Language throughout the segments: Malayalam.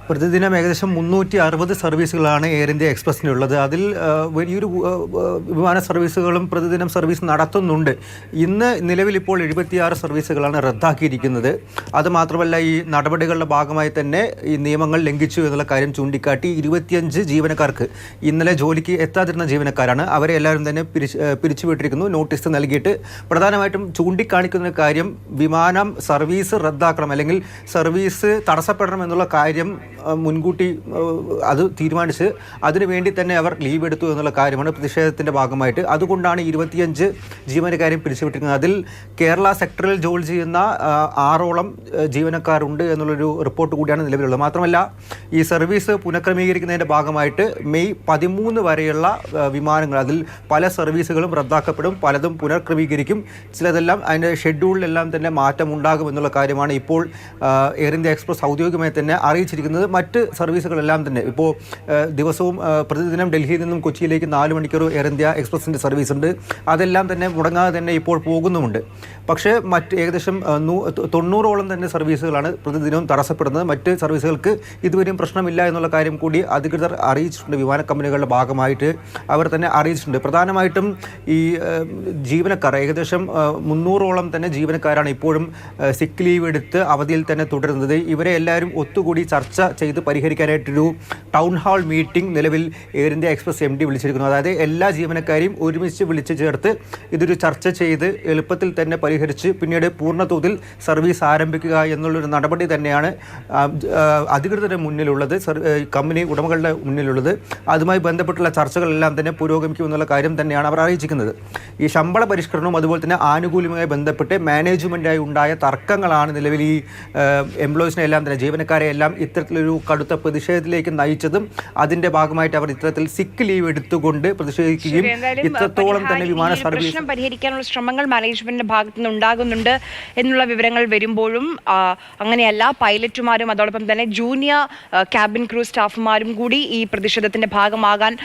പ്രതിദിനം ഏകദേശം 360 സർവീസുകളാണ് എയർ ഇന്ത്യ എക്സ്പ്രസിനുള്ളത്. അതിൽ വലിയൊരു വിമാന സർവീസുകളും പ്രതിദിനം സർവീസ് നടത്തുന്നുണ്ട്. ഇന്ന് നിലവിൽ ഇപ്പോൾ 76 സർവീസുകളാണ് റദ്ദാക്കിയിരിക്കുന്നത്. അതുമാത്രമല്ല, ഈ നടപടികളുടെ ഭാഗമായി തന്നെ ഈ നിയമങ്ങൾ ലംഘിച്ചു എന്നുള്ള കാര്യം ചൂണ്ടിക്കാട്ടി 25 ജീവനക്കാർക്ക്, ഇന്നലെ ജോലിക്ക് എത്താതിരുന്ന ജീവനക്കാരാണ്, അവരെ എല്ലാവരും തന്നെ പിരിച്ചുവിട്ടിരിക്കുന്നു. നോട്ടീസ് നൽകിയിട്ട് പ്രധാനമായിട്ടും ചൂണ്ടിക്കാണിക്കുന്ന കാര്യം വിമാനം സർവീസ് റദ്ദാക്കണം അല്ലെങ്കിൽ സർവീസ് തടസ്സപ്പെടണം എന്നുള്ള കാര്യം മുൻകൂട്ടി അത് തീരുമാനിച്ച് അതിനുവേണ്ടി തന്നെ അവർ ലീവ് എടുത്തു എന്നുള്ള കാര്യമാണ് പ്രതിഷേധത്തിൻ്റെ ഭാഗമായിട്ട്. അതുകൊണ്ടാണ് 25 ജീവനക്കാരെയും പിരിച്ചുവിട്ടിരിക്കുന്നത്. അതിൽ കേരള സെക്ടറിൽ ജോലി ചെയ്യുന്ന 6ഓളം ജീവനക്കാരുണ്ട് എന്നുള്ളൊരു റിപ്പോർട്ട് കൂടിയാണ് നിലവിലുള്ളത്. മാത്രമല്ല, ഈ സർവീസ് പുനഃക്രമീകരിക്കുന്നതിൻ്റെ ഭാഗമായിട്ട് മെയ് 13 വരെയുള്ള വിമാനങ്ങൾ, അതിൽ പല സർവീസുകളും റദ്ദാക്കപ്പെടും, പലതും പുനഃക്രമീകരിക്കും, ചിലതെല്ലാം അതിൻ്റെ ഷെഡ്യൂളിലെല്ലാം തന്നെ മാറ്റം ഉണ്ടാകും എന്നുള്ള കാര്യമാണ് ഇപ്പോൾ എയർ ഇന്ത്യ എക്സ്പ്രസ് ഔദ്യോഗികമായി തന്നെ അറിയിച്ചിരിക്കുന്നത്. മറ്റ് സർവീസുകളെല്ലാം തന്നെ ഇപ്പോൾ ദിവസവും പ്രതിദിനം ഡൽഹിയിൽ നിന്നും കൊച്ചിയിലേക്ക് 4 മണിക്കൂർ എയർ ഇന്ത്യ എക്സ്പ്രസിൻ്റെ സർവീസ് ഉണ്ട്. അതെല്ലാം തന്നെ മുടങ്ങാതെ തന്നെ ഇപ്പോൾ പോകുന്നുമുണ്ട്. പക്ഷേ മറ്റ് ഏകദേശം 90ഓളം തന്നെ സർവീസുകളാണ് പ്രതിദിനവും തടസ്സപ്പെടുന്നത്. മറ്റ് സർവീസുകൾക്ക് ഇതുവരെയും പ്രശ്നമില്ല എന്നുള്ള കാര്യം കൂടി അധികൃതർ അറിയിച്ചിട്ടുണ്ട്. വിമാന കമ്പനികളുടെ ഭാഗമായിട്ട് അവർ തന്നെ അറിയിച്ചിട്ടുണ്ട്. പ്രധാനമായിട്ടും ഈ ജീവനക്കാർ ഏകദേശം 300ഓളം തന്നെ ജീവനക്കാരാണ് ഇപ്പോഴും സിക്ക് ലീവ് എടുത്ത് അവധിയിൽ തന്നെ തുടരുന്നത്. ഇവരെ എല്ലാവരും ഒത്തുകൂടി ചർച്ച ചെയ്ത് പരിഹരിക്കാനായിട്ടൊരു ടൗൺ ഹാൾ മീറ്റിംഗ് നിലവിൽ എയർ ഇന്ത്യ എക്സ്പ്രസ് MD വിളിച്ചിരിക്കുന്നു. അതായത് എല്ലാ ജീവനക്കാരെയും ഒരുമിച്ച് വിളിച്ചു ചേർത്ത് ഇതൊരു ചർച്ച ചെയ്ത് എളുപ്പത്തിൽ തന്നെ പരിഹരിച്ച് പിന്നീട് പൂർണ്ണതോതിൽ സർവീസ് ആരംഭിക്കുക എന്നുള്ളൊരു നടപടി തന്നെയാണ് അധികൃതരുടെ മുന്നിലുള്ളത്, കമ്പനി ഉടമകളുടെ മുന്നിലുള്ളത്. അതുമായി ബന്ധപ്പെട്ടുള്ള ചർച്ചകളെല്ലാം തന്നെ പുരോഗമിക്കുമെന്നുള്ള കാര്യം തന്നെയാണ് അവർ അറിയിച്ചിരിക്കുന്നത്. ഈ ശമ്പള പരിഷ്കരണവും അതുപോലെ തന്നെ ആനുകൂല്യവുമായി ബന്ധപ്പെട്ട് മാനേജ്മെൻറ്റായി ഉണ്ടായ തർക്കങ്ങളാണ് നിലവിൽ ഈ എംപ്ലോയീസിനെ എല്ലാം തന്നെ, ജീവനക്കാരെ എല്ലാം ഇത്തരത്തിലൊരു കടുത്ത പ്രതിഷേധത്തിലേക്ക് നയിച്ചതും അതിന്റെ ഭാഗമായിട്ട് അവർ ഇത്തരത്തിൽ സിക്ക് ലീവ് എടുത്തുകൊണ്ട് പ്രതിഷേധിക്കുകയും ഇത്രത്തോളം തന്നെ വിമാന സർവീസ് പരിഹരിക്കാനുള്ള ശ്രമങ്ങൾ മാനേജ്മെന്റിന്റെ ഭാഗത്തു നിന്ന് ഉണ്ടാകുന്നുണ്ട് എന്നുള്ള വിവരങ്ങൾ വരുമ്പോഴും അങ്ങനെയല്ല, പൈലറ്റുമാരും അതോടൊപ്പം തന്നെ ജൂനിയർ ക്യാബിൻ ക്രൂ സ്റ്റാഫുമാരും കൂടി ഈ പ്രതിഷേധത്തിന്റെ ഭാഗമാകാൻ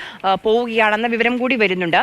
പോവുകയാണെന്ന വിവരം കൂടി വരുന്നുണ്ട്.